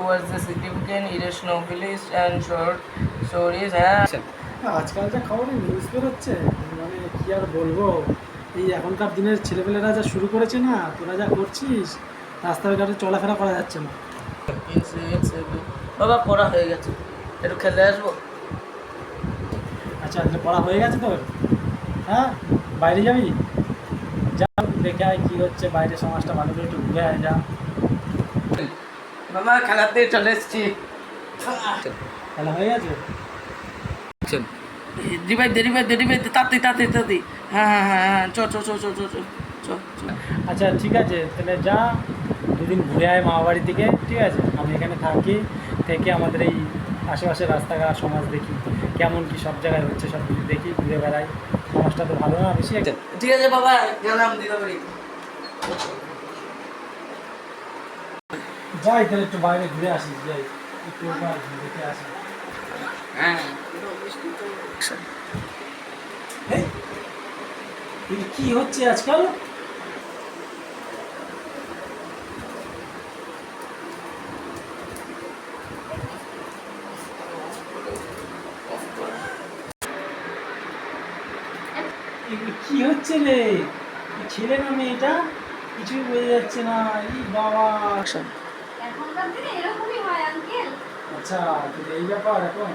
was the significant Eosinophilist and short stories have আজকাল যা খবরে নিউজ বেরোচ্ছে, মানে কি আর বলবো, এই এখনকার দিনের ছেলেপেলেরা যা শুরু করেছে না, তোরা যা করছিস, রাস্তাঘাটে চলাফেরা করা যাচ্ছে না। incidents. বাবা পড়া হয়ে গেছে, একটু খেলে আসবো। আচ্ছা, আজকে পড়া হয়ে গেছে তোর? হ্যাঁ, বাইরে যাবি? যা, দেখে আয় কী হচ্ছে বাইরে, সমাজটা ভালো করে একটু ঘুরে আয়, যা। বাবা খেলাতে চলে এসছি। খেলা হয়ে গেছে? দেরি ভাই তাড়াতাড়ি। হ্যাঁ চ চ চ চ চ চ চ চ। আচ্ছা ঠিক আছে, তাহলে যা, দুদিন ঘুরে আয় মামা বাড়ি থেকে, ঠিক আছে? আমি এখানে থাকি, থেকে আমাদের এই আশেপাশের রাস্তাঘাট সমাজ দেখি কেমন কি সব জায়গায় হচ্ছে, সব কিছু দেখি, ঘুরে বেড়াই। সমাজটা তো ভালো না বেশি একটা। ঠিক আছে বাবা, গেলাম দিদা বাড়ি। যাই তাহলে একটু বাইরে ঘুরে আসিস, যাই একটু দেখে আসি। হ্যাঁ কি হচ্ছে আজকাল? কি হচ্ছে রে? ছেলে না মেয়েটা, কিছুই বোঝা যাচ্ছে না। এই বাবা, এখনকার দিনে এরকমই হয় আঙ্কেল। আচ্ছা এই ব্যাপার এখন।